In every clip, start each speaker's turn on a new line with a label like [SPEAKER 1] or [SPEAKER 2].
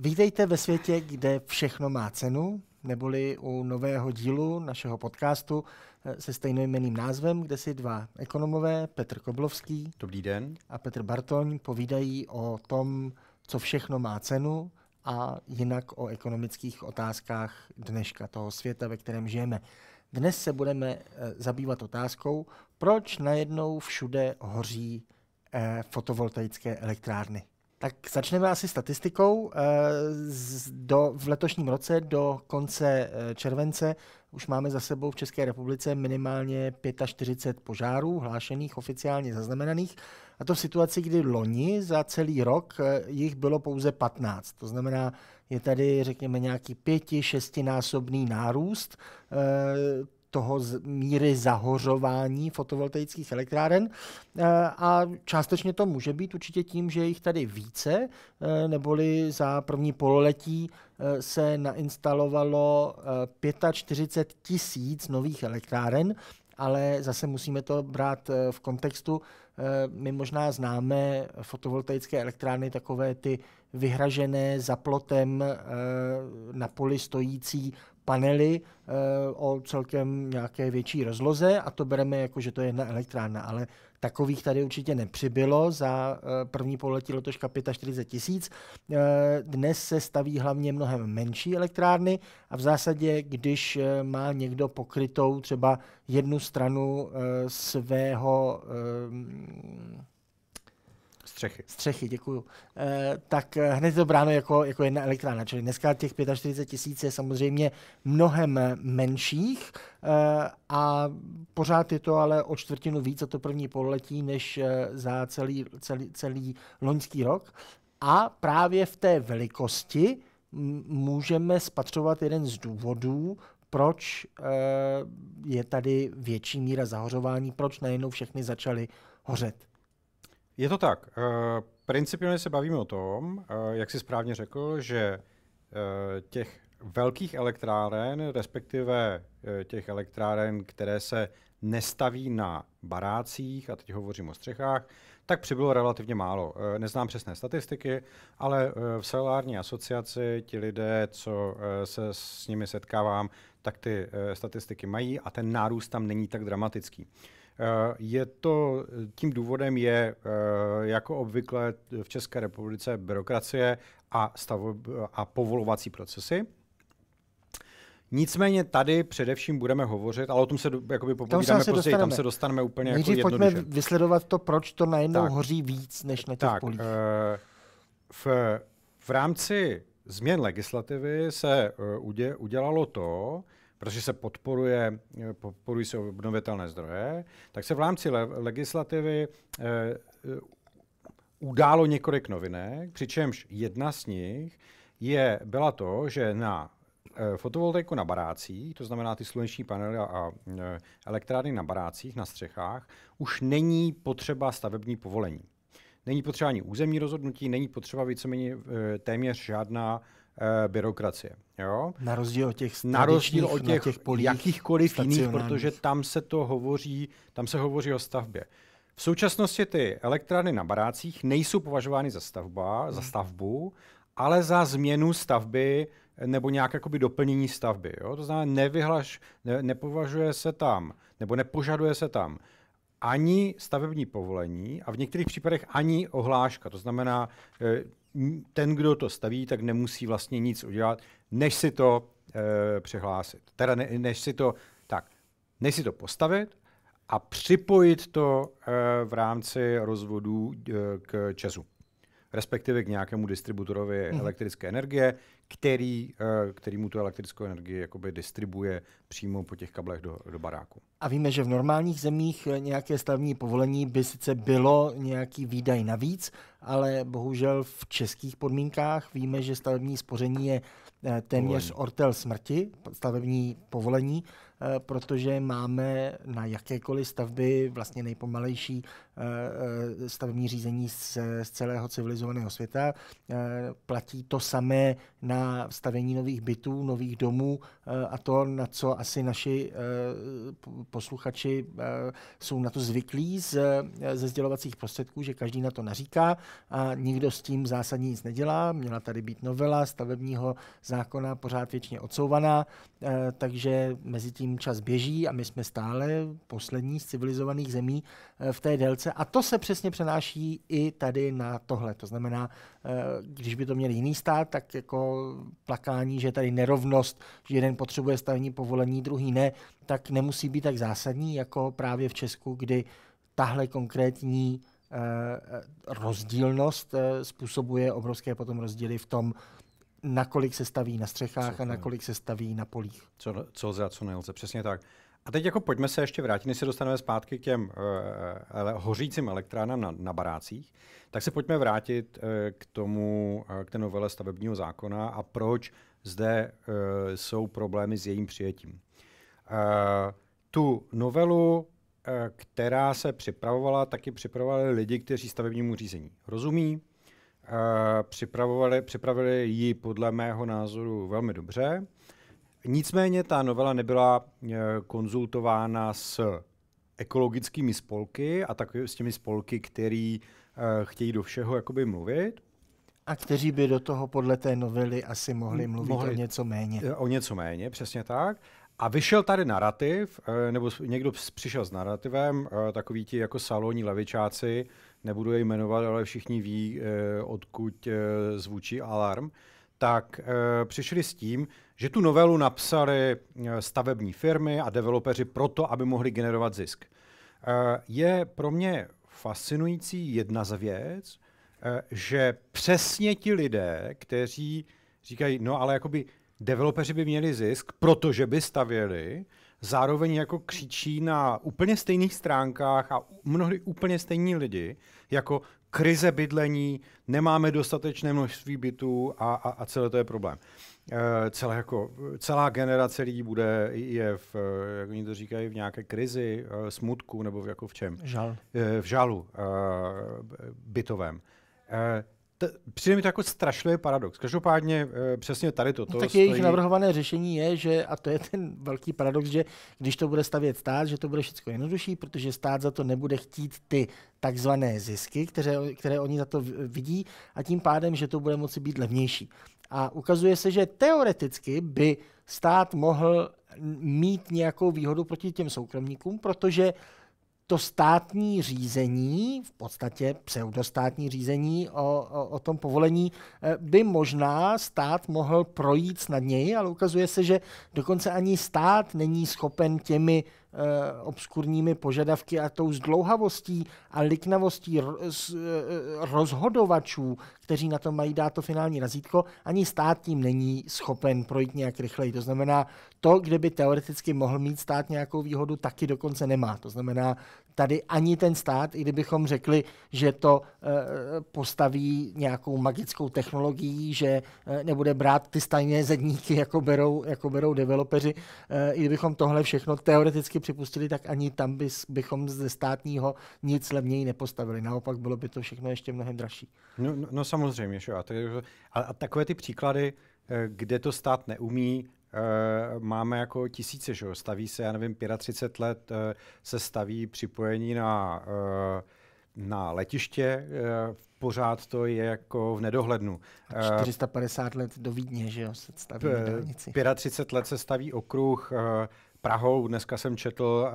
[SPEAKER 1] Vítejte ve světě, kde všechno má cenu, neboli u nového dílu našeho podcastu se stejnojmenným názvem, kde si dva ekonomové, Petr Koblovský
[SPEAKER 2] Dobrý den.
[SPEAKER 1] A Petr Bartoň, povídají o tom, co všechno má cenu a jinak o ekonomických otázkách dneška, toho světa, ve kterém žijeme. Dnes se budeme zabývat otázkou, proč najednou všude hoří fotovoltaické elektrárny. Tak začneme asi statistikou. V letošním roce do konce července už máme za sebou v České republice minimálně 45 požárů hlášených, oficiálně zaznamenaných. A to v situaci, kdy loni za celý rok jich bylo pouze 15. To znamená, je tady, řekněme, nějaký 5-6 násobný nárůst toho míry zahořování fotovoltaických elektráren a částečně to může být určitě tím, že jich tady více, neboli za první pololetí se nainstalovalo 45 000 nových elektráren, ale zase musíme to brát v kontextu. My možná známe fotovoltaické elektrárny, takové ty vyhražené za plotem na poli stojící panely o celkem nějaké větší rozloze a to bereme jako, že to je jedna elektrárna, ale takových tady určitě nepřibylo za první pololetí letoška 45 000. Dnes se staví hlavně mnohem menší elektrárny a v zásadě, když má někdo pokrytou třeba jednu stranu svého střechy, děkuju. Tak hned je to bráno jako jedna elektrárna. Čili dneska těch 45 000 je samozřejmě mnohem menších a pořád je to ale o čtvrtinu víc za to první pololetí než za celý loňský rok. A právě v té velikosti můžeme spatřovat jeden z důvodů, proč je tady větší míra zahořování, proč najednou všechny začaly hořet.
[SPEAKER 2] Je to tak. Principiálně se bavíme o tom, jak jsi správně řekl, že těch velkých elektráren, respektive těch elektráren, které se nestaví na barácích, a teď hovořím o střechách, tak přibylo relativně málo. Neznám přesné statistiky, ale v solární asociaci ti lidé, co se s nimi setkávám, tak ty statistiky mají a ten nárůst tam není tak dramatický. Tím důvodem je jako obvykle v České republice byrokracie a povolovací procesy. Nicméně tady především budeme hovořit, ale o tom se popovídáme později, tam se dostaneme úplně
[SPEAKER 1] nejdřív
[SPEAKER 2] jako jednoduše.
[SPEAKER 1] Pojďme vysledovat to, proč to najednou hoří víc než na těch polích.
[SPEAKER 2] V rámci změn legislativy se udělalo to, protože se podporují se obnovitelné zdroje, tak se v rámci legislativy událo několik novinek, přičemž jedna z nich byla to, že na fotovoltaiku na barácích, to znamená ty sluneční panely a elektrárny na barácích, na střechách, už není potřeba stavební povolení. Není potřeba ani územní rozhodnutí, není potřeba víceméně téměř žádná byrokracie. Jo?
[SPEAKER 1] Na rozdíl od těch
[SPEAKER 2] polích, jakýchkoliv jiných, protože tam se hovoří o stavbě. V současnosti ty elektrárny na barácích nejsou považovány za stavbu, ale za změnu stavby nebo nějak jakoby doplnění stavby. Jo? To znamená, nepovažuje se tam, nebo nepožaduje se tam ani stavební povolení a v některých případech ani ohláška. To znamená, ten, kdo to staví, tak nemusí vlastně nic udělat, než si to přihlásit. Teda než si to postavit a připojit to v rámci rozvodu k ČEZu. Respektive k nějakému distributorovi elektrické energie, který mu tu elektrickou energii jakoby distribuje přímo po těch kablech do baráku.
[SPEAKER 1] A víme, že v normálních zemích nějaké stavební povolení by sice bylo nějaký výdaj navíc, ale bohužel v českých podmínkách víme, že stavební spoření je téměř ortel smrti, stavební povolení. protože máme na jakékoliv stavby vlastně nejpomalejší stavební řízení z celého civilizovaného světa. Platí to samé na stavění nových bytů, nových domů a to, na co asi naši posluchači jsou na to zvyklí ze sdělovacích prostředků, že každý na to naříká a nikdo s tím zásadně nic nedělá. Měla tady být novela stavebního zákona pořád věčně odsouvaná, takže mezi tím čas běží a my jsme stále poslední z civilizovaných zemí v té délce a to se přesně přenáší i tady na tohle. To znamená, když by to měl jiný stát, tak jako plakání, že je tady nerovnost, že jeden potřebuje stavební povolení, druhý ne, tak nemusí být tak zásadní, jako právě v Česku, kdy tahle konkrétní rozdílnost způsobuje obrovské potom rozdíly v tom, nakolik se staví na střechách a nakolik se staví na polích.
[SPEAKER 2] Co lze a co nelze, přesně tak. A teď jako pojďme se ještě vrátit, než se dostaneme zpátky k těm hořícím elektrárnám na barácích, tak se pojďme vrátit k té novele stavebního zákona a proč zde jsou problémy s jejím přijetím. Tu novelu, která se připravovala, taky připravovali lidi, kteří stavebnímu řízení rozumí, připravili ji podle mého názoru velmi dobře. Nicméně ta novela nebyla konzultována s ekologickými spolky a taky s těmi spolky, který chtějí do všeho jakoby mluvit.
[SPEAKER 1] A kteří by do toho podle té novely asi mohli mluvit o něco méně.
[SPEAKER 2] O něco méně, přesně tak. A vyšel tady narrativ, nebo někdo přišel s narrativem, takoví ti jako salonní levičáci, nebudu je jmenovat, ale všichni ví, odkud zvučí alarm, tak přišli s tím, že tu novelu napsali stavební firmy a developeři proto, aby mohli generovat zisk. Je pro mě fascinující jedna z věc, že přesně ti lidé, kteří říkají, no ale jakoby developeři by měli zisk, protože by stavěli, zároveň jako křičí na úplně stejných stránkách a mnohdy úplně stejní lidi, jako krize bydlení, nemáme dostatečné množství bytů a celé to je problém. Celá generace lidí je v, jak oni to říkají, v nějaké krizi, smutku nebo jako v čem?
[SPEAKER 1] Žal.
[SPEAKER 2] V žalu bytovém. Přijde mi to jako strašlivý paradox. Každopádně přesně tady to.
[SPEAKER 1] Tak jejich navrhované řešení je, že, a to je ten velký paradox, že když to bude stavět stát, že to bude všechno jednodušší, protože stát za to nebude chtít ty takzvané zisky, které oni za to vidí a tím pádem, že to bude moci být levnější. A ukazuje se, že teoreticky by stát mohl mít nějakou výhodu proti těm soukromníkům, protože to státní řízení, v podstatě pseudostátní řízení o tom povolení, by možná stát mohl projít snadněji, ale ukazuje se, že dokonce ani stát není schopen těmi obskurními požadavky a tou zdlouhavostí a liknavostí rozhodovačů, kteří na to mají dát to finální razítko, ani stát tím není schopen projít nějak rychleji. To znamená, to, kde by teoreticky mohl mít stát nějakou výhodu, taky dokonce nemá. To znamená, tady ani ten stát, i kdybychom řekli, že to postaví nějakou magickou technologií, že nebude brát ty stejné zedníky, jako berou developeři, i kdybychom tohle všechno teoreticky připustili, tak ani tam bychom ze státního nic levněji nepostavili. Naopak bylo by to všechno ještě mnohem dražší.
[SPEAKER 2] No samozřejmě, že? A takové ty příklady, kde to stát neumí, máme jako tisíce, že? Staví se, já nevím, 35 let se staví připojení na letiště, pořád to je jako v nedohlednu.
[SPEAKER 1] 450 let do Vídně, že jo, se staví na dálnici.
[SPEAKER 2] 35 let se staví okruh Prahou. Dneska jsem četl,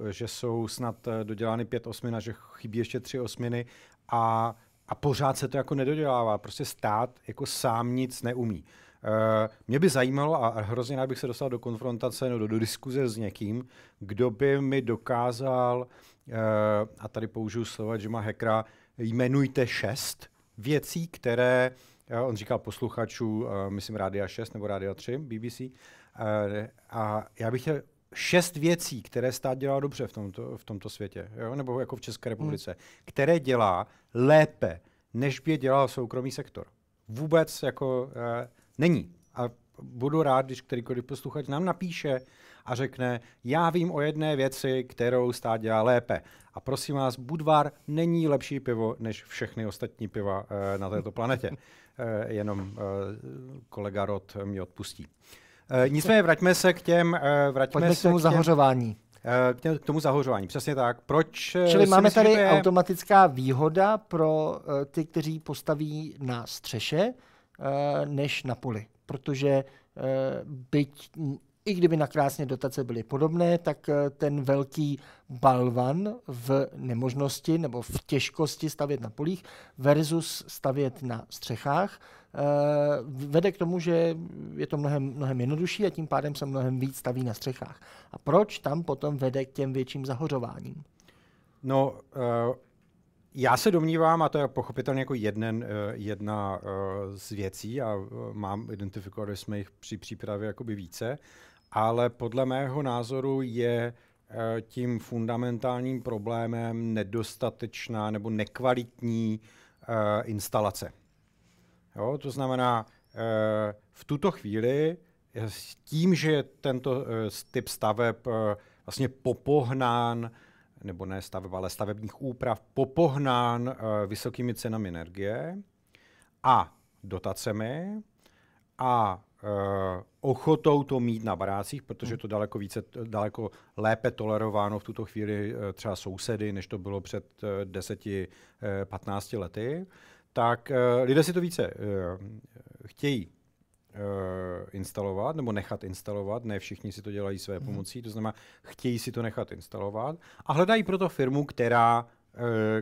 [SPEAKER 2] že jsou snad dodělány 5 osmin a že chybí ještě 3 osminy a pořád se to jako nedodělává. Prostě stát jako sám nic neumí. Mě by zajímalo, a hrozně rád bych se dostal do konfrontace, do diskuze s někým, kdo by mi dokázal, a tady použiju slova Jima Hackera, jmenujte 6 věcí, které, on říkal posluchačů, myslím Rádia 6 nebo Rádia 3, BBC, a já bych chtěl 6 věcí, které stát dělá dobře v tomto světě, jo? Nebo jako v České republice, které dělá lépe, než by dělal soukromý sektor. Vůbec jako není. A budu rád, když kterýkoliv posluchač nám napíše a řekne, já vím o jedné věci, kterou stát dělá lépe. A prosím vás, Budvar není lepší pivo než všechny ostatní piva na této planetě. Jenom kolega Rod mě odpustí. Nicméně vraťme se k těm...
[SPEAKER 1] Pojďme k tomu zahořování.
[SPEAKER 2] K tomu zahořování, přesně tak. Proč?
[SPEAKER 1] Čili máme tady automatická výhoda pro ty, kteří postaví na střeše, než na poli. Protože byť, i kdyby na krásně dotace byly podobné, tak ten velký balvan v nemožnosti nebo v těžkosti stavět na polích versus stavět na střechách vede k tomu, že je to mnohem jednodušší a tím pádem se mnohem víc staví na střechách. A proč tam potom vede k těm větším zahořováním?
[SPEAKER 2] No, já se domnívám, a to je pochopitelně jako jedna z věcí, a identifikovali jsme jich při přípravě jakoby více, ale podle mého názoru je tím fundamentálním problémem nedostatečná nebo nekvalitní instalace. Jo, to znamená, v tuto chvíli s tím, že je tento typ staveb vlastně popohnán, nebo ne staveb, ale stavebních úprav, popohnán vysokými cenami energie a dotacemi a ochotou to mít na barácích, protože je to daleko lépe tolerováno v tuto chvíli třeba sousedy, než to bylo před 10-15 lety, tak lidé si to více chtějí instalovat nebo nechat instalovat. Ne všichni si to dělají své pomocí, to znamená, chtějí si to nechat instalovat a hledají proto firmu,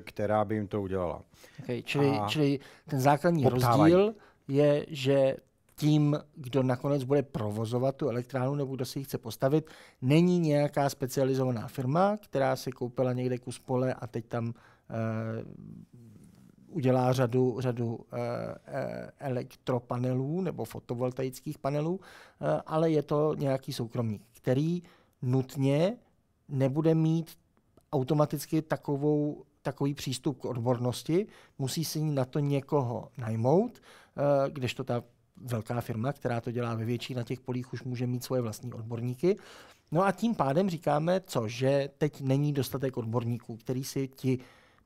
[SPEAKER 2] která by jim to udělala.
[SPEAKER 1] Okay, čili ten základní rozdíl je, že tím, kdo nakonec bude provozovat tu elektrárnu nebo kdo si ji chce postavit, není nějaká specializovaná firma, která si koupila někde kus pole a teď tam udělá řadu elektropanelů nebo fotovoltaických panelů, ale je to nějaký soukromník, který nutně nebude mít automaticky takový přístup k odbornosti, musí si na to někoho najmout, kdežto ta velká firma, která to dělá ve většině na těch polích, už může mít svoje vlastní odborníky. No a tím pádem říkáme, že teď není dostatek odborníků, který si ti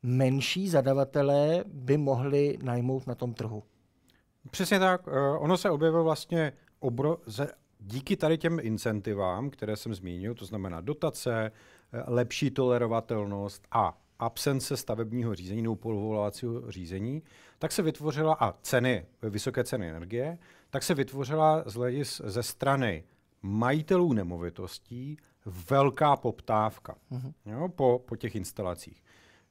[SPEAKER 1] menší zadavatelé by mohli najmout na tom trhu.
[SPEAKER 2] Přesně tak. Ono se objevilo vlastně díky tady těm incentivám, které jsem zmínil, to znamená dotace, lepší tolerovatelnost a absence stavebního řízení nebo povolovacího řízení, tak se vytvořila a vysoké ceny energie, tak se vytvořila ze strany majitelů nemovitostí velká poptávka po těch instalacích.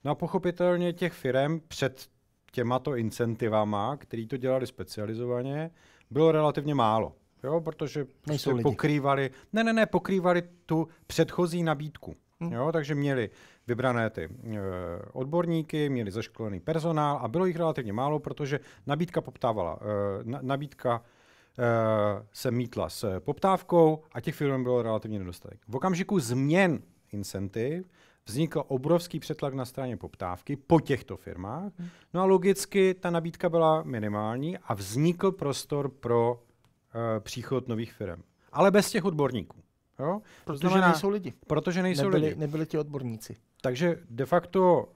[SPEAKER 2] No a pochopitelně těch firem před těmato incentivama, který to dělali specializovaně, bylo relativně málo. Jo, protože pokrývali tu předchozí nabídku. Jo, takže měli vybrané ty odborníky, měli zaškolený personál a bylo jich relativně málo, protože nabídka poptávala. Nabídka se mítla s poptávkou a těch firm bylo relativně nedostatek. V okamžiku změn incentiv vznikl obrovský přetlak na straně poptávky po těchto firmách. No a logicky ta nabídka byla minimální a vznikl prostor pro příchod nových firm. Ale bez těch odborníků. Jo?
[SPEAKER 1] Protože nejsou lidi. Nebyli ti odborníci.
[SPEAKER 2] Takže de facto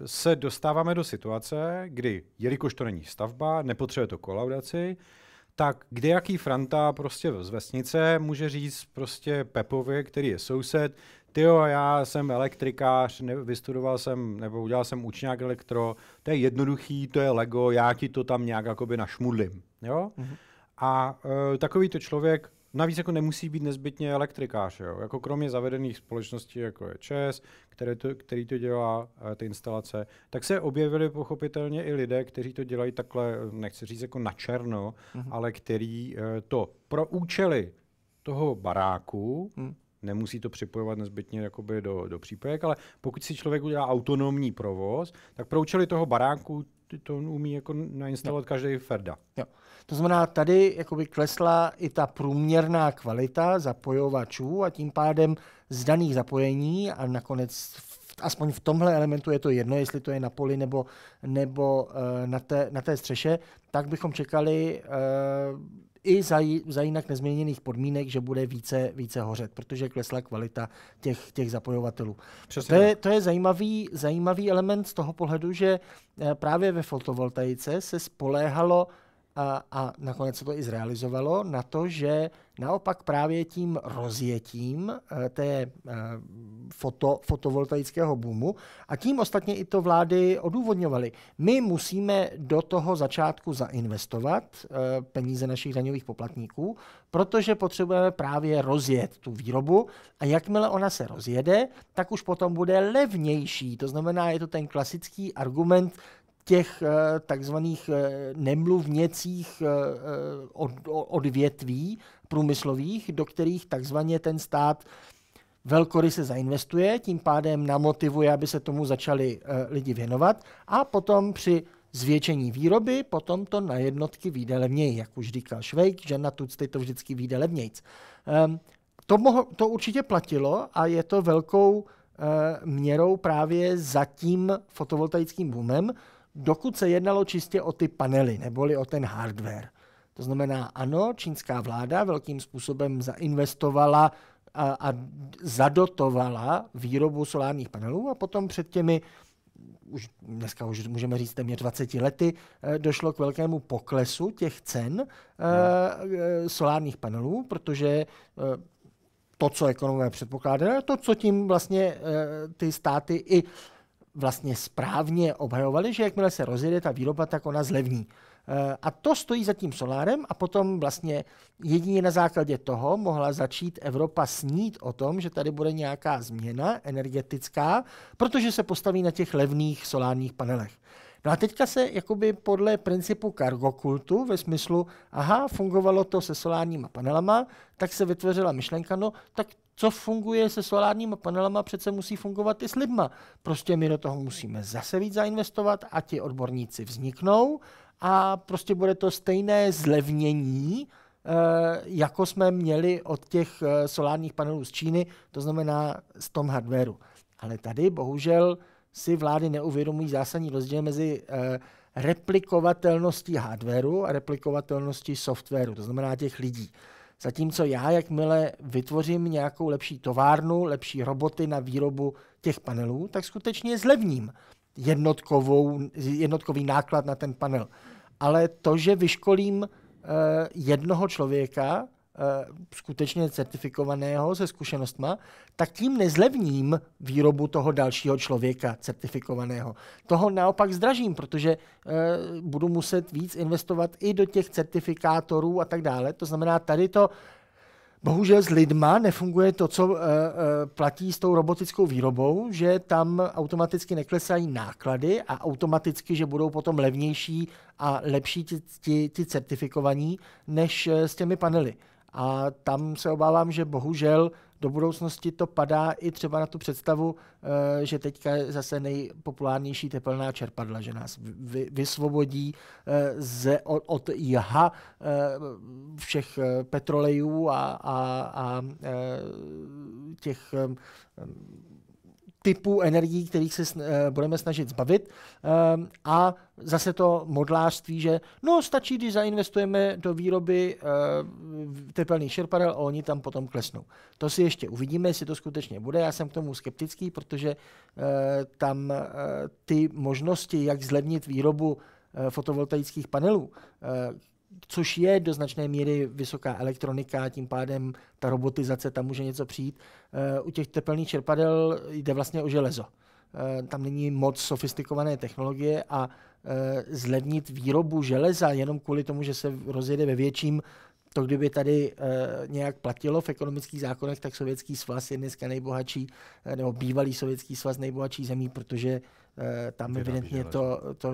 [SPEAKER 2] se dostáváme do situace, kdy, jelikož to není stavba, nepotřebuje to kolaudaci, tak kdejaký franta prostě z vesnice může říct prostě Pepovi, který je soused, tyjo, já jsem elektrikář, vystudoval jsem, nebo udělal jsem učňák elektro, to je jednoduchý, to je Lego, já ti to tam nějak jakoby našmudlím. Jo? A takovýto člověk navíc jako nemusí být nezbytně elektrikář. Jo? Jako kromě zavedených společností, jako je ČEZ, který to dělá, ty instalace, tak se objevili pochopitelně i lidé, kteří to dělají takhle, nechci říct jako na černo, ale který to pro účely toho baráku, nemusí to připojovat nezbytně jakoby do přípojek, ale pokud si člověk udělá autonomní provoz, tak pro účely toho baráku to umí jako nainstalovat každý ferda. Jo.
[SPEAKER 1] To znamená, tady jakoby klesla i ta průměrná kvalita zapojovačů a tím pádem z daných zapojení a nakonec aspoň v tomhle elementu je to jedno, jestli to je na poli nebo na té střeše, tak bychom čekali i za jinak nezměněných podmínek, že bude více hořet, protože klesla kvalita těch zapojovatelů. To je zajímavý element z toho pohledu, že právě ve fotovoltaice se spoléhalo a nakonec se to i zrealizovalo na to, že naopak právě tím rozjetím té fotovoltaického boomu a tím ostatně i to vlády odůvodňovaly. My musíme do toho začátku zainvestovat peníze našich daňových poplatníků, protože potřebujeme právě rozjet tu výrobu a jakmile ona se rozjede, tak už potom bude levnější. To znamená, je to ten klasický argument těch takzvaných nemluvněcích odvětví průmyslových, do kterých takzvaně ten stát velkoryse zainvestuje, tím pádem namotivuje, aby se tomu začali lidi věnovat a potom při zvětšení výroby, potom to na jednotky vyjde levněji, jak už říkal Švejk, že na tucty to vždycky vyjde levnějc. To určitě platilo a je to velkou měrou právě za tím fotovoltaickým boomem, dokud se jednalo čistě o ty panely, neboli o ten hardware. To znamená, ano, čínská vláda velkým způsobem zainvestovala a zadotovala výrobu solárních panelů a potom před těmi, dneska už můžeme říct téměř 20 lety, došlo k velkému poklesu těch cen solárních panelů, protože to, co ekonomové předpokládali, to, co tím vlastně ty státy i vlastně správně obhajovali, že jakmile se rozjede ta výroba, tak ona zlevní. A to stojí za tím solárem a potom vlastně jedině na základě toho mohla začít Evropa snít o tom, že tady bude nějaká změna energetická, protože se postaví na těch levných solárních panelech. No a teďka se jakoby podle principu kargokultu ve smyslu, fungovalo to se solárníma panelama, tak se vytvořila myšlenka, no tak co funguje se solárníma panelama, přece musí fungovat i s lidma. Prostě my do toho musíme zase víc zainvestovat a ti odborníci vzniknou a prostě bude to stejné zlevnění, jako jsme měli od těch solárních panelů z Číny, to znamená z tom hardwareu. Ale tady bohužel si vlády neuvědomují zásadní rozdíl mezi replikovatelností hardwareu a replikovatelností softwaru, to znamená těch lidí. Zatímco já, jakmile vytvořím nějakou lepší továrnu, lepší roboty na výrobu těch panelů, tak skutečně zlevním jednotkový náklad na ten panel. Ale to, že vyškolím jednoho člověka, skutečně certifikovaného se zkušenostma, tak tím nezlevním výrobu toho dalšího člověka certifikovaného. Toho naopak zdražím, protože budu muset víc investovat i do těch certifikátorů a tak dále. To znamená, tady to bohužel s lidma nefunguje to, co platí s tou robotickou výrobou, že tam automaticky neklesají náklady a automaticky, že budou potom levnější a lepší ti certifikovaní než s těmi panely. A tam se obávám, že bohužel do budoucnosti to padá i třeba na tu představu, že teďka je zase nejpopulárnější tepelná čerpadla, že nás vysvobodí od jha všech petrolejů a těch typů energií, kterých se budeme snažit zbavit. A zase to modlářství, že stačí, když zainvestujeme do výroby tepelných čerpadel a oni tam potom klesnou. To si ještě uvidíme, jestli to skutečně bude. Já jsem k tomu skeptický, protože tam ty možnosti, jak zlevnit výrobu fotovoltaických panelů, což je do značné míry vysoká elektronika, tím pádem ta robotizace, tam může něco přijít. U těch tepelných čerpadel jde vlastně o železo. Tam není moc sofistikované technologie a zlevnit výrobu železa jenom kvůli tomu, že se rozjede ve větším, to kdyby tady nějak platilo v ekonomických zákonech, tak Sovětský svaz je dneska nejbohatší, nebo bývalý Sovětský svaz nejbohatší zemí, protože tam evidentně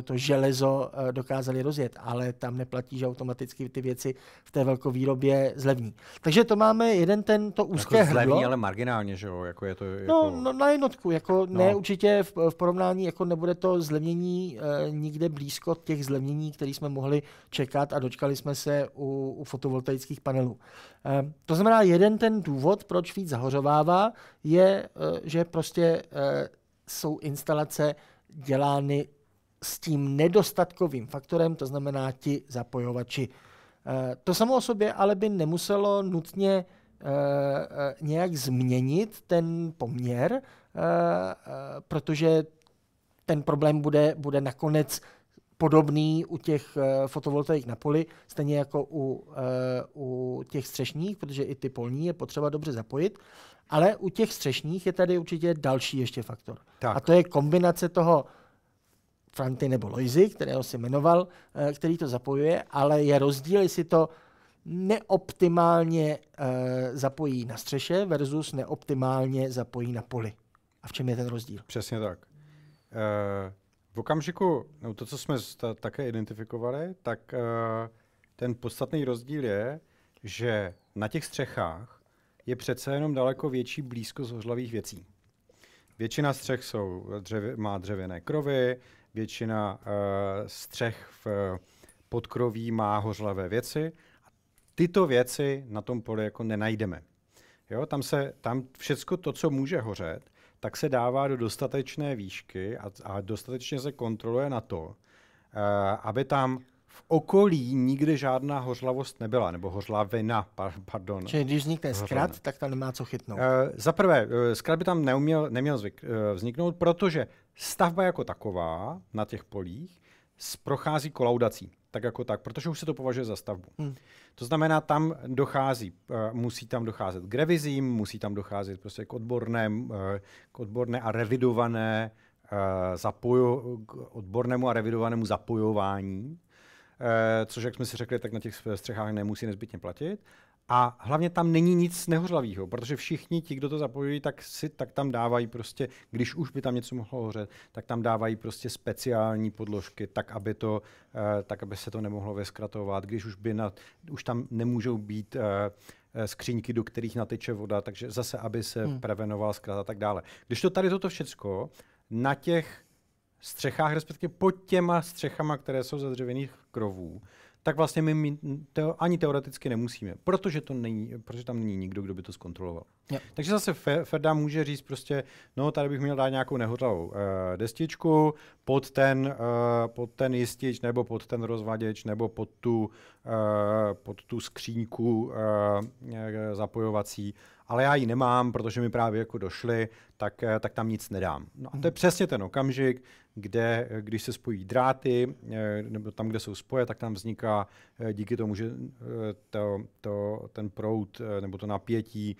[SPEAKER 1] to železo dokázali rozjet, ale tam neplatí, že automaticky ty věci v té velkovýrobě zlevní. Takže to máme to úzké
[SPEAKER 2] jako
[SPEAKER 1] hrdlo.
[SPEAKER 2] Zlevní, ale marginálně, že jo? Jako je to,
[SPEAKER 1] No, na jednotku. Ne určitě v porovnání, jako nebude to zlevnění nikde blízko těch zlevnění, které jsme mohli čekat a dočkali jsme se u fotovoltaických panelů. To znamená, jeden ten důvod, proč víc zahořovává, je, že prostě jsou instalace dělány s tím nedostatkovým faktorem, to znamená ti zapojovači. To samo o sobě ale by nemuselo nutně nějak změnit ten poměr, protože ten problém bude nakonec podobný u těch fotovoltaik na poli, stejně jako u těch střešních, protože i ty polní je potřeba dobře zapojit, ale u těch střešních je tady určitě další ještě faktor. Tak. A to je kombinace toho Franty nebo Loisy, kterého si jmenoval, který to zapojuje, ale je rozdíl, jestli to neoptimálně zapojí na střeše versus neoptimálně zapojí na poli. A v čem je ten rozdíl?
[SPEAKER 2] Přesně tak. V okamžiku, no to, co jsme také identifikovali, tak ten podstatný rozdíl je, že na těch střechách je přece jenom daleko větší blízkost hořlavých věcí. Většina střech má dřevěné krovy, většina střech v podkroví má hořlavé věci. Tyto věci na tom poli jako nenajdeme. Jo, tam všecko to, co může hořet, tak se dává do dostatečné výšky a dostatečně se kontroluje na to, aby tam v okolí nikdy žádná hořlavost nebyla, nebo hořlavina, pardon.
[SPEAKER 1] Čili když vznikne zkrat, tak tam nemá co chytnout.
[SPEAKER 2] Za prvé, zkrat by tam neměl vzniknout, protože stavba jako taková na těch polích prochází kolaudací, tak jako tak, protože už se to považuje za stavbu. To znamená, tam musí tam docházet k revizím, musí tam docházet prostě k odborné a revidované odbornému a revidovanému zapojování, což, jak jsme si řekli, tak na těch střechách nemusí nezbytně platit. A hlavně tam není nic nehořlavého, protože všichni ti, kdo to zapojují, tak tam dávají prostě, když už by tam něco mohlo hořet, tak tam dávají prostě speciální podložky, tak aby se to nemohlo vyzkratovat, když už tam nemůžou být skříňky, do kterých nateče voda, takže zase, aby se prevenoval zkrat a tak dále. Když to tady toto všecko na těch střechách, respektive pod těma střechama, které jsou ze dřevěných krovů, tak vlastně my ani teoreticky nemusíme, protože tam není nikdo, kdo by to zkontroloval. Yep. Takže zase Ferda může říct prostě, no tady bych měl dát nějakou nehořlavou destičku pod ten jistič, nebo pod ten rozvaděč, nebo pod tu skříňku zapojovací, ale já ji nemám, protože mi právě jako došly, tak tam nic nedám. No a to je přesně ten okamžik, když se spojí dráty, nebo tam, kde jsou spoje, tak tam vzniká díky tomu, že ten proud nebo to napětí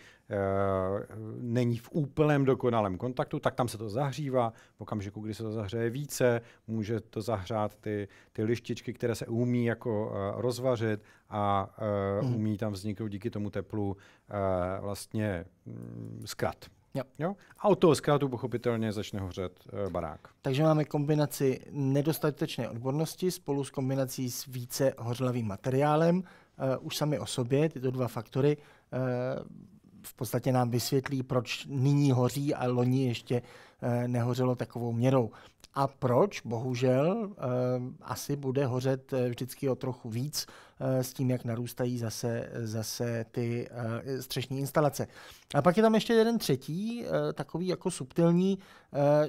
[SPEAKER 2] není v úplném dokonalém kontaktu, tak tam se to zahřívá. V okamžiku, kdy se to zahřeje více, může to zahřát ty lištičky, které se umí jako rozvařit a umí tam vzniknout díky tomu teplu vlastně zkrat. Jo? A od toho zkratu pochopitelně začne hořet barák.
[SPEAKER 1] Takže máme kombinaci nedostatečné odbornosti spolu s kombinací s více hořlavým materiálem. Už sami o sobě tyto dva faktory v podstatě nám vysvětlí, proč nyní hoří a loni ještě nehořelo takovou měrou. A proč, bohužel, asi bude hořet vždycky o trochu víc s tím, jak narůstají zase ty střešní instalace. A pak je tam ještě jeden třetí, takový jako subtilní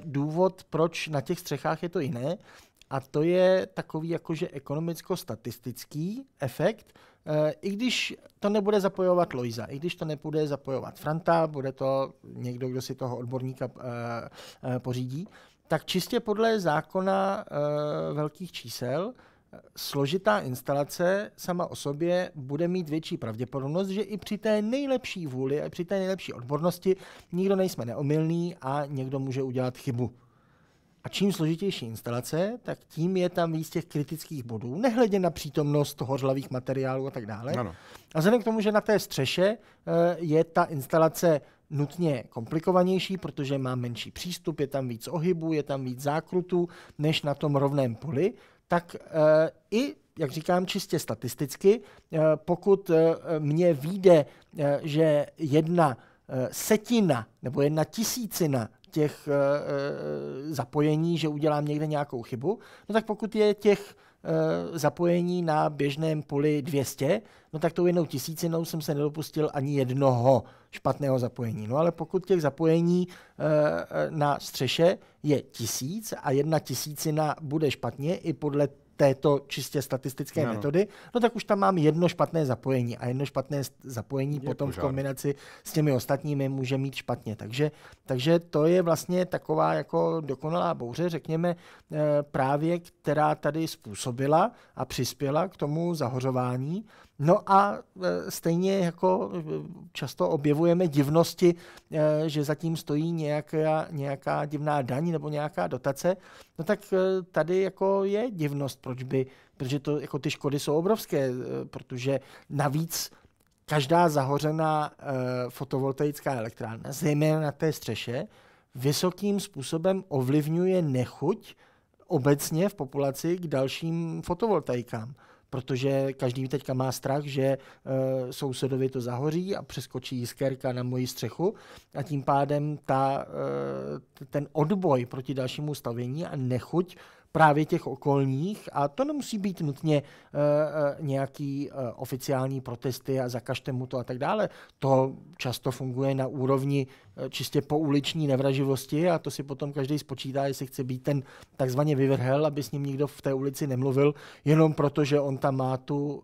[SPEAKER 1] důvod, proč na těch střechách je to jiné. A to je takový jakože ekonomicko-statistický efekt, i když to nebude zapojovat Loisa, i když to nebude zapojovat Franta, bude to někdo, kdo si toho odborníka pořídí, tak čistě podle zákona velkých čísel složitá instalace sama o sobě bude mít větší pravděpodobnost, že i při té nejlepší vůli a při té nejlepší odbornosti nikdo nejsme neomylný a někdo může udělat chybu. A čím složitější instalace, tak tím je tam víc těch kritických bodů, nehledě na přítomnost hořlavých materiálů a tak dále. Ano. A vzhledem k tomu, že na té střeše je ta instalace nutně komplikovanější, protože má menší přístup, je tam víc ohybů, je tam víc zákrutů, než na tom rovném poli, tak i, jak říkám, čistě statisticky, pokud mně vyjde, že 1/10 nebo 1/1000 těch zapojení, že udělám někde nějakou chybu, no tak pokud je těch zapojení na běžném poli 200, no tak tou 1/1000 jsem se nedopustil ani jednoho špatného zapojení. No ale pokud těch zapojení na střeše je 1000 a 1/1000 bude špatně i podle této čistě statistické metody, no tak už tam mám jedno špatné zapojení a jedno špatné zapojení potom v kombinaci s těmi ostatními může mít špatně. Takže to je vlastně taková jako dokonalá bouře, řekněme, právě která tady způsobila a přispěla k tomu zahořování. No a stejně jako často objevujeme divnosti, že zatím stojí nějaká divná daň nebo nějaká dotace, no tak tady jako je divnost, protože to, jako ty škody jsou obrovské, protože navíc každá zahořená fotovoltaická elektrárna, zejména na té střeše, vysokým způsobem ovlivňuje nechuť obecně v populaci k dalším fotovoltaikám. Protože každý teďka má strach, že sousedovi to zahoří a přeskočí jiskérka na moji střechu a tím pádem ten odboj proti dalšímu stavění a nechuť právě těch okolních, a to nemusí být nutně nějaký oficiální protesty a zakažte mu to a tak dále. To často funguje na úrovni čistě pouliční nevraživosti a to si potom každý spočítá, jestli chce být ten takzvaně vyvrhel, aby s ním nikdo v té ulici nemluvil, jenom proto, že on tam má tu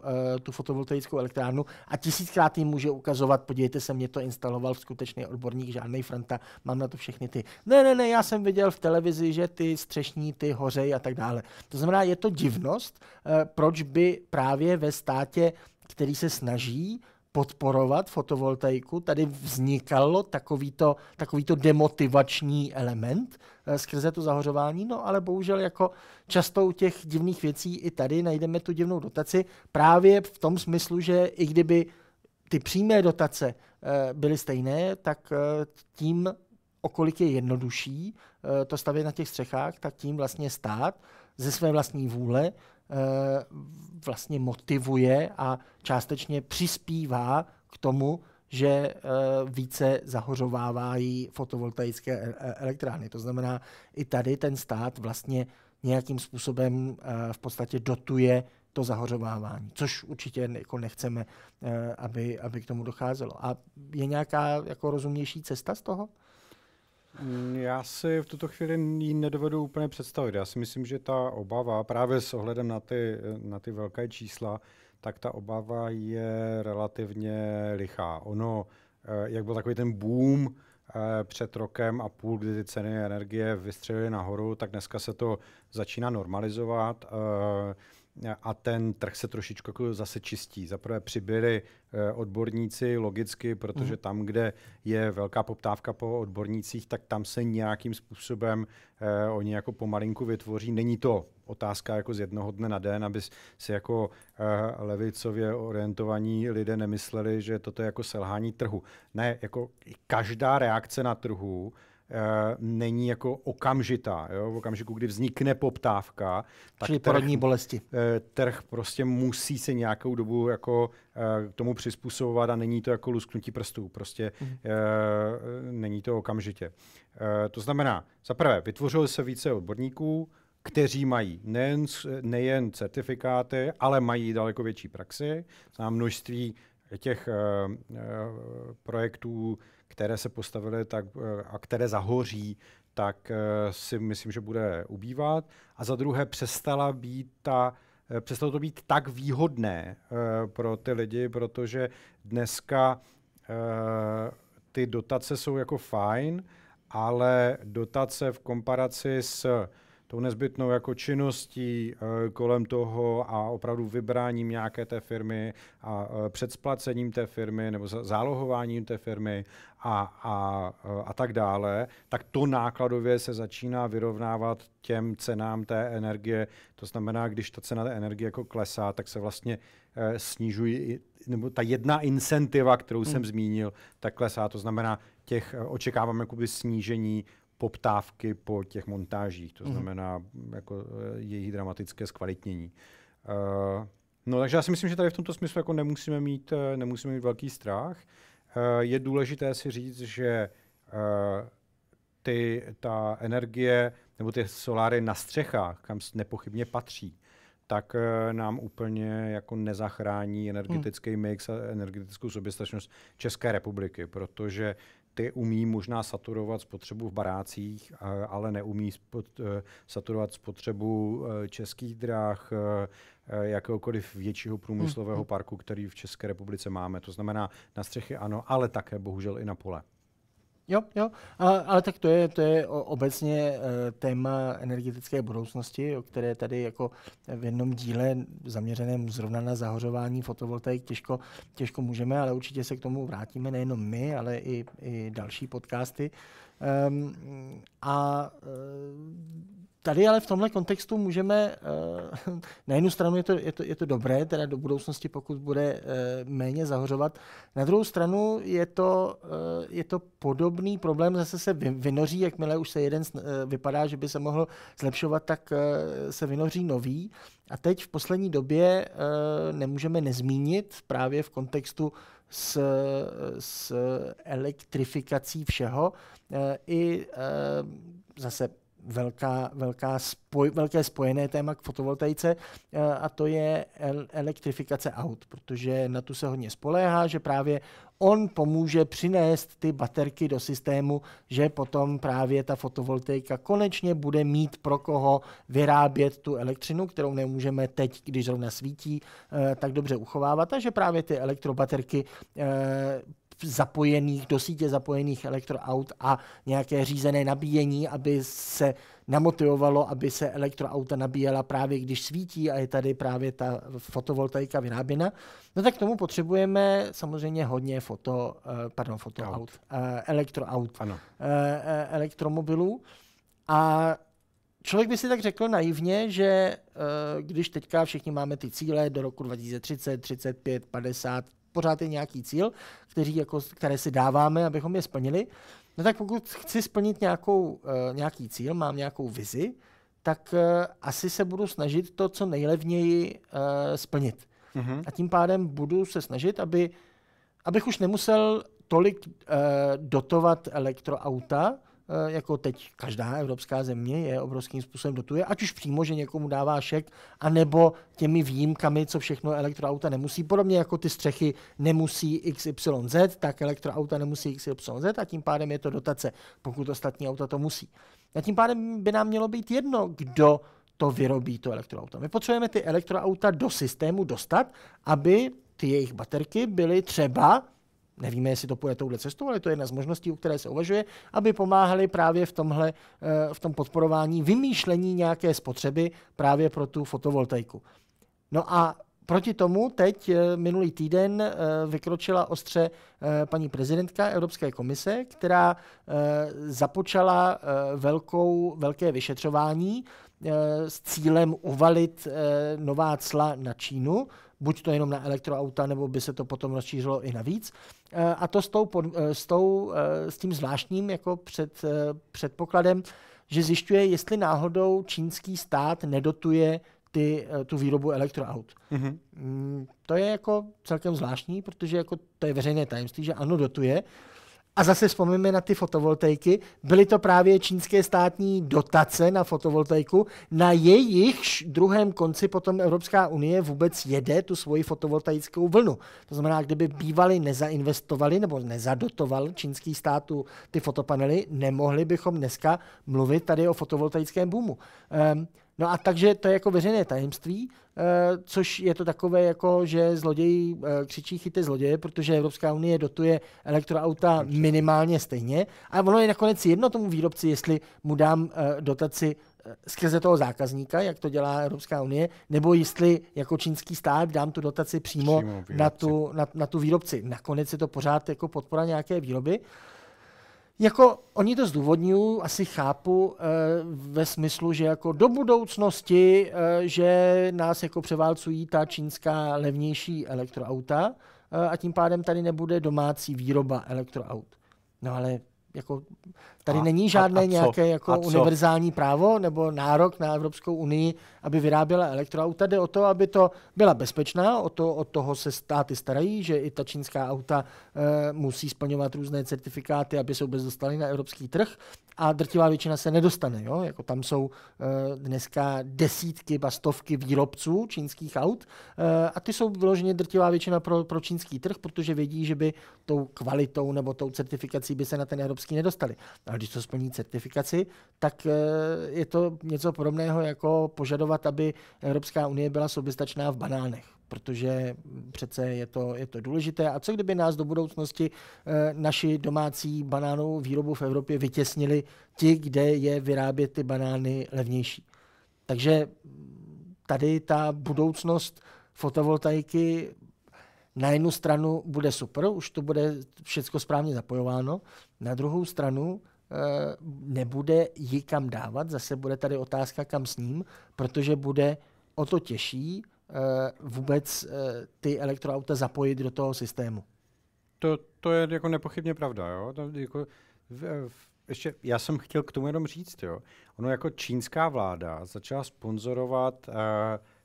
[SPEAKER 1] fotovoltaickou elektrárnu a 1000krát jim může ukazovat, podívejte se, mě to instaloval skutečný odborník, žádnej Franta, mám na to všechny ty. Ne, já jsem viděl v televizi, že ty střešní, ty hořej a tak dále. To znamená, je to divnost, proč by právě ve státě, který se snaží podporovat fotovoltaiku, tady vznikalo takovýto demotivační element skrze to zahořování, no ale bohužel jako často u těch divných věcí i tady najdeme tu divnou dotaci právě v tom smyslu, že i kdyby ty přímé dotace byly stejné, tak tím, o kolik je jednodušší to stavět na těch střechách, tak tím vlastně stát ze své vlastní vůle vlastně motivuje a částečně přispívá k tomu, že více zahořovávají fotovoltaické elektrárny. To znamená, i tady ten stát vlastně nějakým způsobem v podstatě dotuje to zahořovávání, což určitě jako nechceme, aby k tomu docházelo. A je nějaká jako rozumnější cesta z toho?
[SPEAKER 2] Já si v tuto chvíli ji nedovedu úplně představit. Já si myslím, že ta obava, právě s ohledem na ty velké čísla, tak ta obava je relativně lichá. Ono, jak byl takový ten boom před rokem a půl, kdy ty ceny energie vystřelily nahoru, tak dneska se to začíná normalizovat a ten trh se trošičku jako zase čistí. Zaprvé přibyli odborníci logicky, protože tam, kde je velká poptávka po odbornících, tak tam se nějakým způsobem oni jako pomalinku vytvoří. Není to otázka jako z jednoho dne na den, aby si jako levicově orientovaní lidé nemysleli, že toto je jako selhání trhu. Ne, jako každá reakce na trhu není jako okamžitá. Jo? V okamžiku, kdy vznikne poptávka, tak
[SPEAKER 1] porodní bolesti.
[SPEAKER 2] Trh prostě musí se nějakou dobu jako k tomu přizpůsobovat a není to jako lusknutí prstů. Prostě není to okamžitě. To znamená, zaprvé, vytvořilo se více odborníků, kteří mají nejen certifikáty, ale mají daleko větší praxi. Znám množství těch projektů, které se postavily a které zahoří, tak si myslím, že bude ubývat. A za druhé přestalo to být tak výhodné pro ty lidi, protože dneska ty dotace jsou jako fajn, ale dotace v komparaci s tou nezbytnou jako činností kolem toho a opravdu vybráním nějaké té firmy a předsplacením té firmy nebo zálohováním té firmy a tak dále, tak to nákladově se začíná vyrovnávat těm cenám té energie. To znamená, když ta cena té energie jako klesá, tak se vlastně snižují, nebo ta jedna incentiva, kterou jsem zmínil, tak klesá. To znamená, očekávám jakoby snížení poptávky po těch montážích, to znamená jako jejich dramatické zkvalitnění. No, takže já si myslím, že tady v tomto smyslu jako nemusíme mít velký strach. Je důležité si říct, že ta energie nebo ty soláry na střechách, kam nepochybně patří, tak nám úplně jako nezachrání energetický mix a energetickou soběstačnost České republiky, protože ty umí možná saturovat spotřebu v barácích, ale neumí saturovat spotřebu Českých drah, jakéhokoliv většího průmyslového parku, který v České republice máme. To znamená na střechy ano, ale také bohužel i na pole.
[SPEAKER 1] Jo, ale tak to je obecně téma energetické budoucnosti, o které tady jako v jednom díle zaměřeném zrovna na zahořování fotovoltaik těžko můžeme, ale určitě se k tomu vrátíme nejenom my, ale i další podcasty. Tady ale v tomhle kontextu můžeme, na jednu stranu je to dobré, teda do budoucnosti, pokud bude méně zahořovat. Na druhou stranu je to podobný problém, zase se vynoří, jakmile už se jeden vypadá, že by se mohl zlepšovat, tak se vynoří nový. A teď v poslední době nemůžeme nezmínit právě v kontextu s elektrifikací všeho i zase velké spojené téma k fotovoltaice, a to je elektrifikace aut, protože na tu se hodně spoléhá, že právě on pomůže přinést ty baterky do systému, že potom právě ta fotovoltaika konečně bude mít pro koho vyrábět tu elektřinu, kterou nemůžeme teď, když zrovna svítí, tak dobře uchovávat, a že právě ty elektrobaterky do sítě zapojených elektroaut a nějaké řízené nabíjení, aby se namotivovalo, aby se elektroauta nabíjela právě když svítí a je tady právě ta fotovoltaika vyráběna. No tak k tomu potřebujeme samozřejmě hodně elektroaut, elektromobilů. A člověk by si tak řekl naivně, že když teďka všichni máme ty cíle do roku 2030, 35, 50, pořád je nějaký cíl, které si dáváme, abychom je splnili. No tak pokud chci splnit nějaký cíl, mám nějakou vizi, tak asi se budu snažit to co nejlevněji splnit. Mm-hmm. A tím pádem budu se snažit, abych už nemusel tolik dotovat elektroauta, jako teď každá evropská země je obrovským způsobem dotuje, ať už přímo, že někomu dává šek, anebo těmi výjimkami, co všechno elektroauta nemusí. Podobně jako ty střechy nemusí XYZ, tak elektroauta nemusí XYZ a tím pádem je to dotace, pokud ostatní auta to musí. A tím pádem by nám mělo být jedno, kdo to vyrobí, to elektroauto. My potřebujeme ty elektroauta do systému dostat, aby ty jejich baterky byly třeba, nevíme, jestli to půjde touhle cestou, ale to je jedna z možností, o které se uvažuje, aby pomáhali právě v tom podporování vymýšlení nějaké spotřeby právě pro tu fotovoltaiku. No a proti tomu teď minulý týden vykročila ostře paní prezidentka Evropské komise, která započala velké vyšetřování s cílem uvalit nová cla na Čínu, buď to jenom na elektroauta, nebo by se to potom rozšířilo i navíc. A to s tím zvláštním jako předpokladem, že zjišťuje, jestli náhodou čínský stát nedotuje tu výrobu elektroaut. Mm-hmm. To je jako celkem zvláštní, protože jako to je veřejné tajemství, že ano, dotuje. A zase vzpomeňme na ty fotovoltaiky. Byly to právě čínské státní dotace na fotovoltaiku. Na jejich druhém konci potom Evropská unie vůbec jede tu svoji fotovoltaickou vlnu. To znamená, kdyby bývali nezainvestovali nebo nezadotoval čínský stát ty fotopanely, nemohli bychom dneska mluvit tady o fotovoltaickém boomu. No a takže to je jako veřejné tajemství, což je to takové, jako že zloději křičí chyťte zloděje, protože Evropská unie dotuje elektroauta minimálně stejně. A ono je nakonec jedno tomu výrobci, jestli mu dám dotaci skrze toho zákazníka, jak to dělá Evropská unie, nebo jestli jako čínský stát dám tu dotaci přímo na tu výrobci. Nakonec je to pořád jako podpora nějaké výroby. Jako oni to zdůvodňují, asi chápu, ve smyslu, že jako do budoucnosti, že nás jako převálcují ta čínská levnější elektroauta a tím pádem tady nebude domácí výroba elektroaut. No ale jako Tady není žádné nějaké jako univerzální právo nebo nárok na Evropskou unii, aby vyráběla elektroauta. Jde o to, aby to byla bezpečná, od toho se státy starají, že i ta čínská auta musí splňovat různé certifikáty, aby se vůbec dostaly na evropský trh. A drtivá většina se nedostane. Jo? Jako tam jsou dneska desítky, stovky výrobců čínských aut a ty jsou vyloženě drtivá většina pro čínský trh, protože vědí, že by tou kvalitou nebo tou certifikací by se na ten evropský nedostali. Ale když to splní certifikaci, tak je to něco podobného jako požadovat, aby Evropská unie byla soběstačná v banánech, protože přece je to důležité. A co kdyby nás do budoucnosti naši domácí banánovou výrobu v Evropě vytěsnili ti, kde je vyrábět ty banány levnější. Takže tady ta budoucnost fotovoltaiky na jednu stranu bude super, už to bude všechno správně zapojováno, na druhou stranu nebude ji kam dávat, zase bude tady otázka kam s ním, protože bude o to těžší vůbec ty elektroauta zapojit do toho systému.
[SPEAKER 2] To je jako nepochybně pravda. Jo? Ještě já jsem chtěl k tomu jenom říct. Jo? Ono jako čínská vláda začala sponzorovat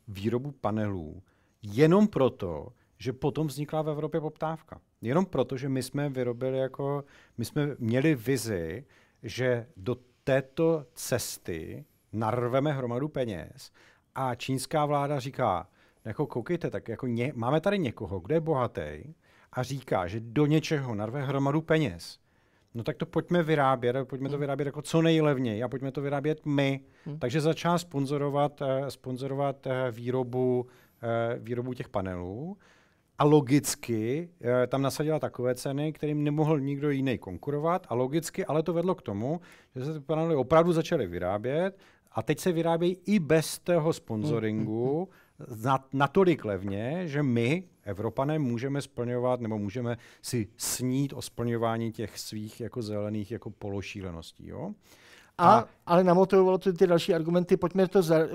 [SPEAKER 2] výrobu panelů jenom proto, že potom vznikla v Evropě poptávka. Jenom proto, že my jsme měli vizi, že do této cesty narveme hromadu peněz a čínská vláda říká, jako koukejte, tak jako máme tady někoho, kdo je bohatý a říká, že do něčeho narve hromadu peněz. No tak to pojďme to vyrábět jako co nejlevněji a pojďme to vyrábět my. Takže začal sponzorovat výrobu těch panelů a logicky tam nasadila takové ceny, kterým nemohl nikdo jiný konkurovat a logicky, ale to vedlo k tomu, že se ty panely opravdu začaly vyrábět a teď se vyrábějí i bez toho sponsoringu natolik levně, že my, Evropané, můžeme splňovat nebo můžeme si snít o splňování těch svých jako zelených jako pološíleností. Jo?
[SPEAKER 1] Ale namotivovalo to ty další argumenty,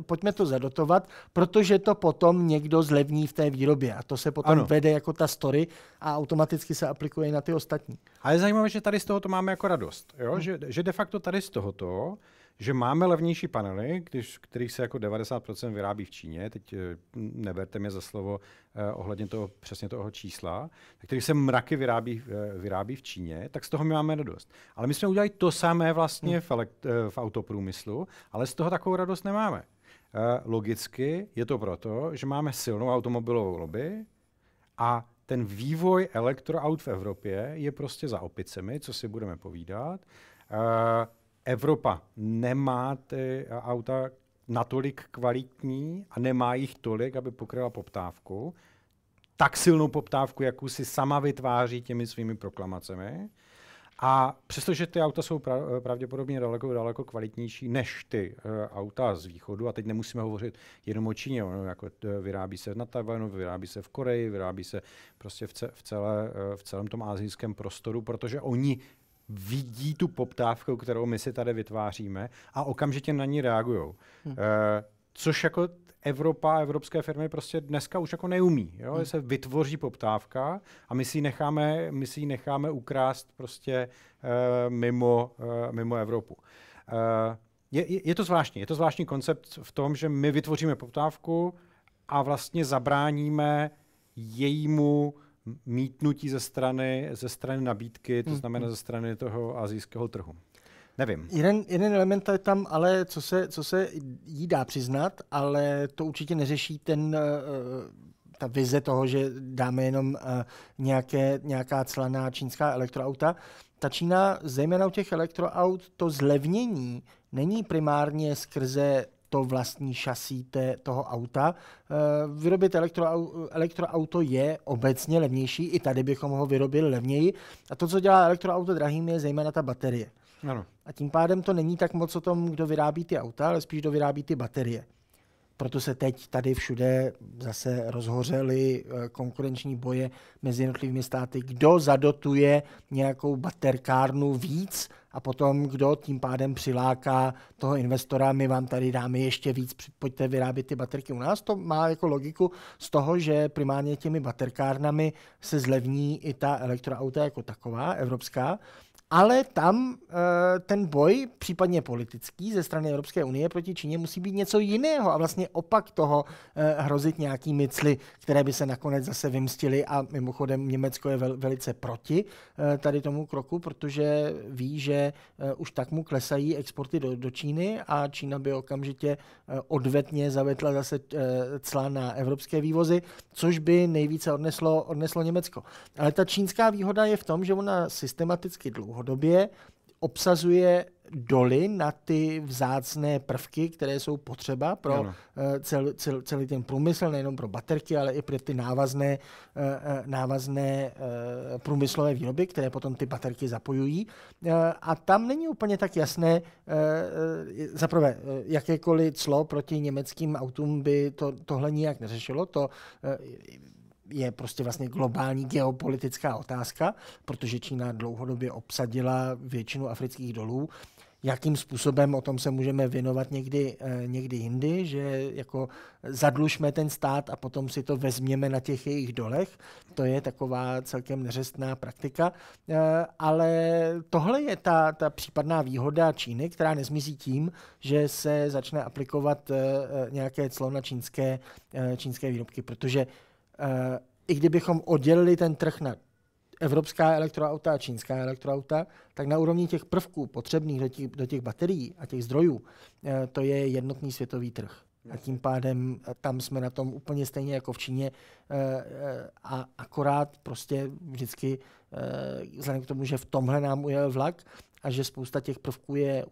[SPEAKER 1] pojďme to zadotovat, protože to potom někdo zlevní v té výrobě a to se potom vede jako ta story a automaticky se aplikuje na ty ostatní.
[SPEAKER 2] Ale je zajímavé, že tady z tohoto máme jako radost. Jo? Že de facto tady z tohoto, že máme levnější panely, kterých se jako 90% vyrábí v Číně, teď neberte mě za slovo ohledně toho, přesně toho čísla, kterých se mraky vyrábí v Číně, tak z toho my máme radost. Ale my jsme udělali to samé vlastně v autoprůmyslu, ale z toho takovou radost nemáme. Logicky je to proto, že máme silnou automobilovou lobby a ten vývoj elektroaut v Evropě je prostě za opicemi, co si budeme povídat. Evropa nemá ty auta natolik kvalitní a nemá jich tolik, aby pokryla poptávku. Tak silnou poptávku, jakou si sama vytváří těmi svými proklamacemi. A přestože ty auta jsou pravděpodobně daleko kvalitnější než ty auta z východu, a teď nemusíme hovořit jenom o Číně, jako vyrábí se na Tajvanu, vyrábí se v Koreji, vyrábí se prostě v celém tom asijském prostoru, protože oni vidí tu poptávku, kterou my si tady vytváříme a okamžitě na ní reagují. Což jako Evropa a evropské firmy prostě dneska už jako neumí. Jo? Se vytvoří poptávka a my si ji necháme ukrást prostě mimo Evropu. Je to zvláštní. Je to zvláštní koncept v tom, že my vytvoříme poptávku a vlastně zabráníme jejímu mítnutí ze strany nabídky, to znamená ze strany toho asijského trhu. Nevím.
[SPEAKER 1] Jeden element je tam, ale co se jí dá přiznat, ale to určitě neřeší ta vize toho, že dáme jenom nějaká cla na čínská elektroauta. Ta Čína, zejména u těch elektroaut, to zlevnění není primárně skrze to vlastní šasí toho auta. Vyrobit elektroauto je obecně levnější, i tady bychom ho vyrobili levněji. A to, co dělá elektroauto drahým, je zejména ta baterie.
[SPEAKER 2] Ano.
[SPEAKER 1] A tím pádem to není tak moc o tom, kdo vyrábí ty auta, ale spíš kdo vyrábí ty baterie. Proto se teď tady všude zase rozhořely konkurenční boje mezi jednotlivými státy, kdo zadotuje nějakou baterkárnu víc a potom kdo tím pádem přiláká toho investora, my vám tady dáme ještě víc, pojďte vyrábět ty baterky u nás. To má jako logiku z toho, že primárně těmi baterkárnami se zlevní i ta elektroauta jako taková, evropská, Ale tam ten boj, případně politický, ze strany Evropské unie proti Číně musí být něco jiného a vlastně opak toho hrozit nějakými cly, které by se nakonec zase vymstily a mimochodem Německo je velice proti tady tomu kroku, protože ví, že už tak mu klesají exporty do Číny a Čína by okamžitě odvetně zavetla zase cla na evropské vývozy, což by nejvíce odneslo Německo. Ale ta čínská výhoda je v tom, že ona systematicky dlouhodobě obsazuje doly na ty vzácné prvky, které jsou potřeba pro celý ten průmysl, nejenom pro baterky, ale i pro ty návazné průmyslové výroby, které potom ty baterky zapojují. A tam není úplně tak jasné, zaprvé, jakékoliv clo proti německým autům by tohle nijak neřešilo. To je prostě vlastně globální geopolitická otázka, protože Čína dlouhodobě obsadila většinu afrických dolů. Jakým způsobem, o tom se můžeme věnovat někdy jindy, že jako zadlužme ten stát a potom si to vezměme na těch jejich dolech. To je taková celkem neřestná praktika. Ale tohle je ta případná výhoda Číny, která nezmizí tím, že se začne aplikovat nějaké clo na čínské výrobky, protože i kdybychom oddělili ten trh na evropská elektroauta a čínská elektroauta, tak na úrovni těch prvků potřebných do těch baterií a těch zdrojů, to je jednotný světový trh. A tím pádem tam jsme na tom úplně stejně jako v Číně a akorát prostě vždycky vzhledem k tomu, že v tomhle nám ujel vlak a že spousta těch prvků je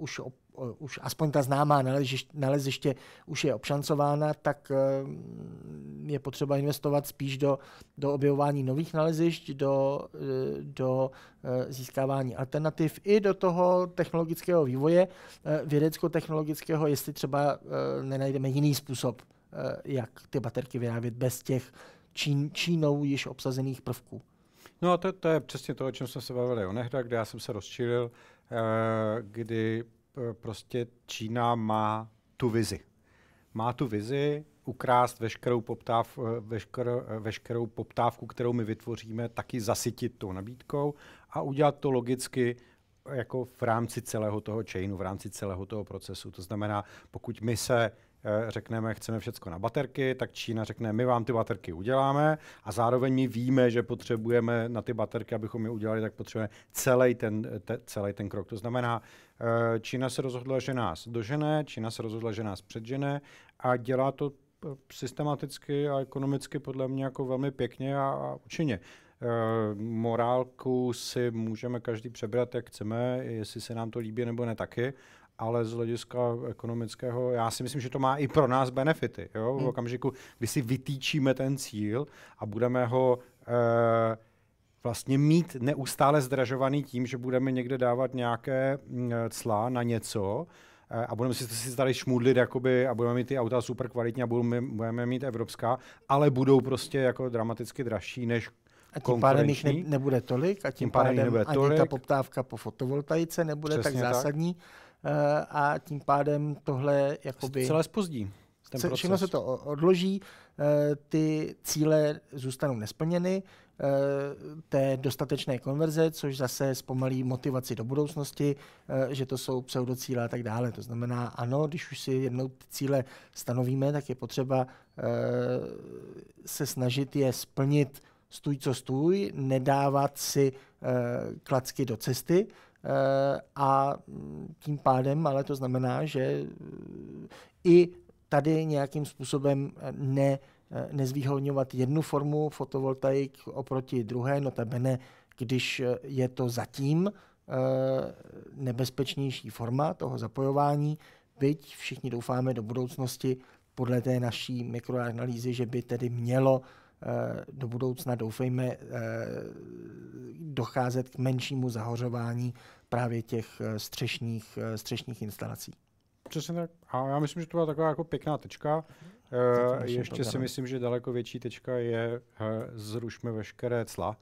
[SPEAKER 1] už aspoň ta známá naleziště už je obšancována, tak je potřeba investovat spíš do objevování nových nalezišť, do získávání alternativ i do toho technologického vývoje, vědecko-technologického, jestli třeba nenajdeme jiný způsob, jak ty baterky vyrábět bez těch Čínou již obsazených prvků.
[SPEAKER 2] No a to je přesně to, o čem jsme se bavili onehda, kde já jsem se rozčilil, kdy prostě Čína má tu vizi. Má tu vizi ukrást veškerou poptávku, kterou my vytvoříme, taky zasytit tou nabídkou a udělat to logicky jako v rámci celého toho chainu, v rámci celého toho procesu. To znamená, pokud my se řekneme, chceme všecko na baterky, tak Čína řekne, my vám ty baterky uděláme a zároveň my víme, že potřebujeme na ty baterky, abychom je udělali, tak potřebujeme celý ten krok. To znamená, Čína se rozhodla, že nás dožene, Čína se rozhodla, že nás předžene a dělá to systematicky a ekonomicky podle mě jako velmi pěkně a účinně. Morálku si můžeme každý přebrat, jak chceme, jestli se nám to líbí nebo ne taky, ale z hlediska ekonomického, já si myslím, že to má i pro nás benefity. Jo? V okamžiku, kdy si vytýčíme ten cíl a budeme ho vlastně mít neustále zdražovaný tím, že budeme někde dávat nějaké cla na něco a budeme si tady šmudlit jakoby, a budeme mít ty auta super kvalitní a budeme mít evropská, ale budou prostě jako dramaticky dražší než
[SPEAKER 1] a tím pádem jich nebude tolik a tím pádem ani ta poptávka po fotovoltaice nebude přesně tak zásadní a tím pádem tohle jakoby
[SPEAKER 2] celé zpozdí.
[SPEAKER 1] Všechno se to odloží, ty cíle zůstanou nesplněny, té dostatečné konverze, což zase zpomalí motivaci do budoucnosti, že to jsou pseudocíle a tak dále. To znamená, ano, když už si jednou ty cíle stanovíme, tak je potřeba se snažit je splnit stůj co stůj, nedávat si klacky do cesty a tím pádem, ale to znamená, že i tady nějakým způsobem nezvýhodňovat jednu formu fotovoltaik oproti druhé, notabene, když je to zatím nebezpečnější forma toho zapojování, byť všichni doufáme do budoucnosti podle té naší mikroanalýzy, že by tedy mělo do budoucna, doufejme, docházet k menšímu zahořování právě těch střešních instalací.
[SPEAKER 2] Přesně tak. A já myslím, že to byla taková jako pěkná tečka. Ještě si myslím, že daleko větší tečka je zrušme veškeré cla,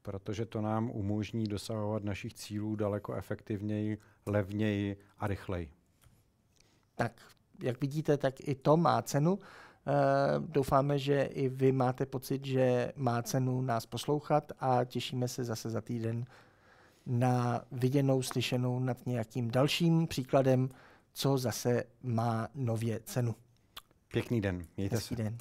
[SPEAKER 2] protože to nám umožní dosahovat našich cílů daleko efektivněji, levněji a rychleji.
[SPEAKER 1] Tak, jak vidíte, tak i to má cenu. Doufáme, že i vy máte pocit, že má cenu nás poslouchat a těšíme se zase za týden na viděnou, slyšenou nad nějakým dalším příkladem, co zase má nově cenu.
[SPEAKER 2] Pěkný den. Mějte se.
[SPEAKER 1] Den.